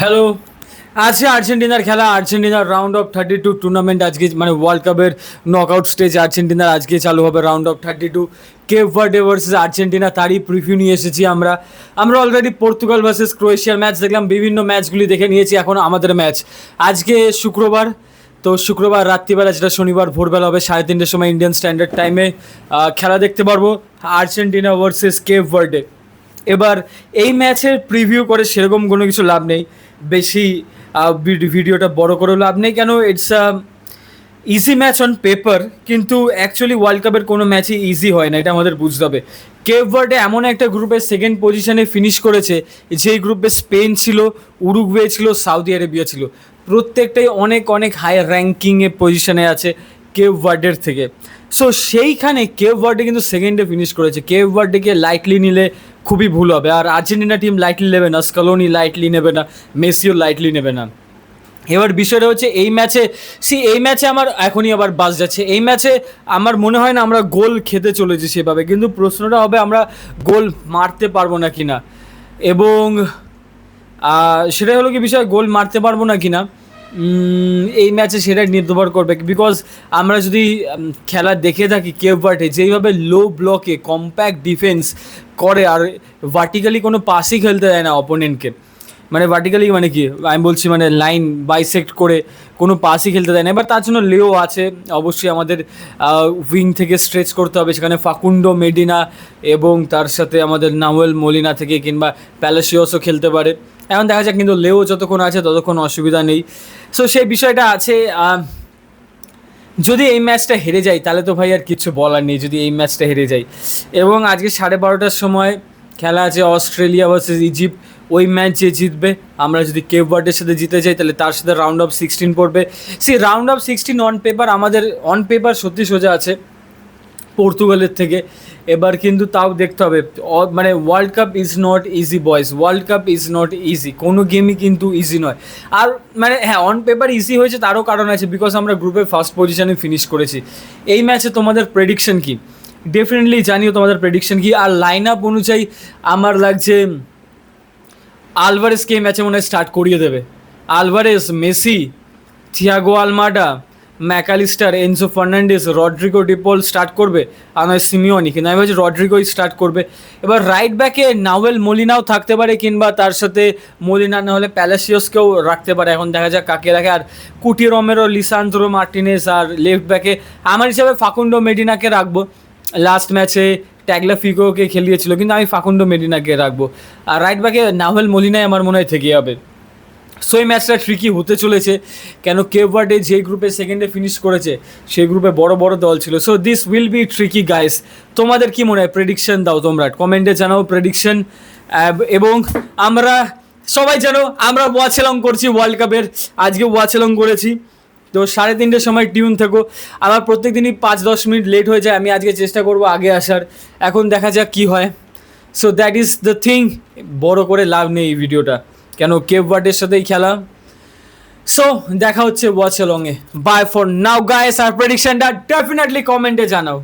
Hello. আজকে আর্জেন্টিনার খেলা, আর্জেন্টিনার রাউন্ড অফ 32 টুর্নামেন্ট আজকে, মানে ওয়ার্ল্ড কাপের নকআউট স্টেজ আর্জেন্টিনার আজকে চালু হবে round of 32। Cape Verde versus Argentina, তারই প্রিভিউ নিয়ে এসেছি আমরা। আমরা অলরেডি পর্তুগাল ভার্সেস ক্রোয়েশিয়ার ম্যাচ দেখলাম, বিভিন্ন ম্যাচগুলি দেখে নিয়েছি। এখন আমাদের ম্যাচ আজকে শুক্রবার, তো শুক্রবার রাত্রিবেলা, যেটা শনিবার ভোরবেলা হবে 3:30 সময় ইন্ডিয়ান স্ট্যান্ডার্ড টাইমে খেলা দেখতে পারবো, আর্জেন্টিনা ভার্সেস কেপ ভার্ডে। এবার এই ম্যাচের প্রিভিউ করে সেরকম কোনো কিছু লাভ নেই, বেশি ভিডিওটা বড় করেও লাভ নেই, কেন it's easy match on paper, কিন্তু অ্যাকচুয়ালি ওয়ার্ল্ড কাপের কোনো ম্যাচই ইজি হয় না, এটা আমাদের বুঝতে হবে। কেপ ভার্ডে এমন একটা গ্রুপের সেকেন্ড পজিশনে ফিনিশ করেছে, যেই গ্রুপে স্পেন ছিল, উরুগুয়ে ছিল, সৌদি আরেবিয়া ছিল, প্রত্যেকটাই অনেক অনেক হাই র্যাঙ্কিংয়ে পজিশনে আছে কেপ ভার্ডের থেকে। সো সেইখানে কেপ ভার্ডে কিন্তু সেকেন্ডে ফিনিশ করেছে। কেপ ভার্ডেকে লাইটলি নিলে খুবই ভুল হবে, আর আর্জেন্টিনা টিম লাইটলি নেবে না, স্কালোনি লাইটলি নেবে না, মেসিও লাইটলি নেবে না। এবার বিষয়টা হচ্ছে এই ম্যাচে আমার এখনই আবার বাস যাচ্ছে, এই ম্যাচে আমার মনে হয় না আমরা গোল খেতে চলেছি সেভাবে, কিন্তু প্রশ্নটা হবে আমরা গোল মারতে পারবো না কিনা, এবং সেটাই হলো কি বিষয়, গোল মারতে পারবো না কিনা এই ম্যাচে সেটাই নির্ভর করবে। বিকজ আমরা যদি খেলা দেখে থাকি, কেপ ভার্ডে যেইভাবে লো ব্লকে কম্প্যাক্ট ডিফেন্স করে, আর ভার্টিক্যালি কোনো পাসই খেলতে দেয় না অপোনেন্টকে, মানে ভার্টিক্যালি মানে কি আমি বলছি, মানে লাইন বাইসেক্ট করে কোনো পাসই খেলতে দেয় না। এবার তার জন্য লেও আছে, অবশ্যই আমাদের উইং থেকে স্ট্রেচ করতে হবে, সেখানে ফাকুন্ডো মেডিনা এবং তার সাথে আমাদের নাওয়েল মলিনা থেকে কিংবা প্যালাসিওসও খেলতে পারে। এখন দেখা যাক, কিন্তু লেও যতক্ষণ আছে ততক্ষণ অসুবিধা নেই। সো সেই বিষয়টা আছে। যদি এই ম্যাচটা হেরে যাই তাহলে তো ভাই আর কিছু বলার নেই, যদি এই ম্যাচটা হেরে যাই। এবং আজকে 12:30টার সময় খেলা আছে অস্ট্রেলিয়া ভার্সেস ইজিপ্ট, ওই ম্যাচ যে জিতবে, আমরা যদি কেপ ভার্ডের সাথে জিতে যাই তাহলে তার সাথে রাউন্ড অফ 16 পড়বে। রাউন্ড অফ 16 অন পেপার, আমাদের অন পেপার সত্যি সোজা আছে পর্তুগালের থেকে। এবার কিন্তু তাও দেখতে হবে, মানে world cup is not easy boys, world cup is not easy, কোনো গেমই কিন্তু ইজি নয়। আর মানে হ্যাঁ, অন পেপার ইজি হয়েছে তারও কারণ আছে, বিকজ আমরা গ্রুপে ফার্স্ট পজিশনে ফিনিশ করেছি। এই ম্যাচে তোমাদের প্রেডিকশন কি? ডেফিনেটলি জানিও তোমাদের প্রেডিকশন কি। আর লাইন আপ অনুযায়ী আমার লাগছে আলভারেজকে এই ম্যাচে মনে হয় স্টার্ট করিয়ে দেবে। Alvarez, Messi, Thiago Almada, Mac Allister, Enzo Fernandez, Rodrigo De Paul start করবে, আর নয় সিমিওনি, কিন্তু আমি ভাবছি রড্রিগোই স্টার্ট করবে। এবার রাইট ব্যাকে নাওয়েল মলিনাও থাকতে পারে, কিংবা তার সাথে মলিনা না হলে প্যালাসিওসকেও রাখতে পারে, এখন দেখা যাক কাকে রাখে। আর কুটি রোমেরো, লিসান্দ্রো মার্টিনেস, আর লেফট ব্যাকে আমার হিসাবে ফাকুন্ডো মেডিনাকে রাখবো। লাস্ট ম্যাচে ট্যাগলাফিগোকে খেলিয়েছিল, কিন্তু আমি ফাকুন্ডো মেডিনাকে রাখবো। আর রাইট ব্যাকে নাওয়েল মলিনাই আমার মনে হয় থেকে যাবে। সো এই ম্যাচটা ট্রিকি হতে চলেছে, কেন কেপ ভার্ডে যে গ্রুপে সেকেন্ডে ফিনিশ করেছে সেই গ্রুপে বড় বড় দল ছিল। So this will be tricky guys. তোমাদের কি মনে হয়? প্রেডিকশন দাও, তোমরা কমেন্টে জানাও প্রেডিকশন। এবং আমরা সবাই জানো আমরা ওয়াচেলং করছি ওয়ার্ল্ড কাপের, আজকে ওয়াচেলং করেছি। তো 3:30টার সময় টিউন থেকো। আমার প্রত্যেক দিনই 5-10 মিনিট লেট হয়ে যায়, আমি আজকে চেষ্টা করবো আগে আসার, এখন দেখা যাক কী হয়। So that is the thing, বড় করে লাভ নেই এই ভিডিওটা, কেন কেপ ভার্ডের সাথেই খেলা। সো দেখা হচ্ছে ওয়াচ অলংয়ে। Bye for now guys. আর প্রেডিকশনটা ডেফিনেটলি কমেন্টে জানাও।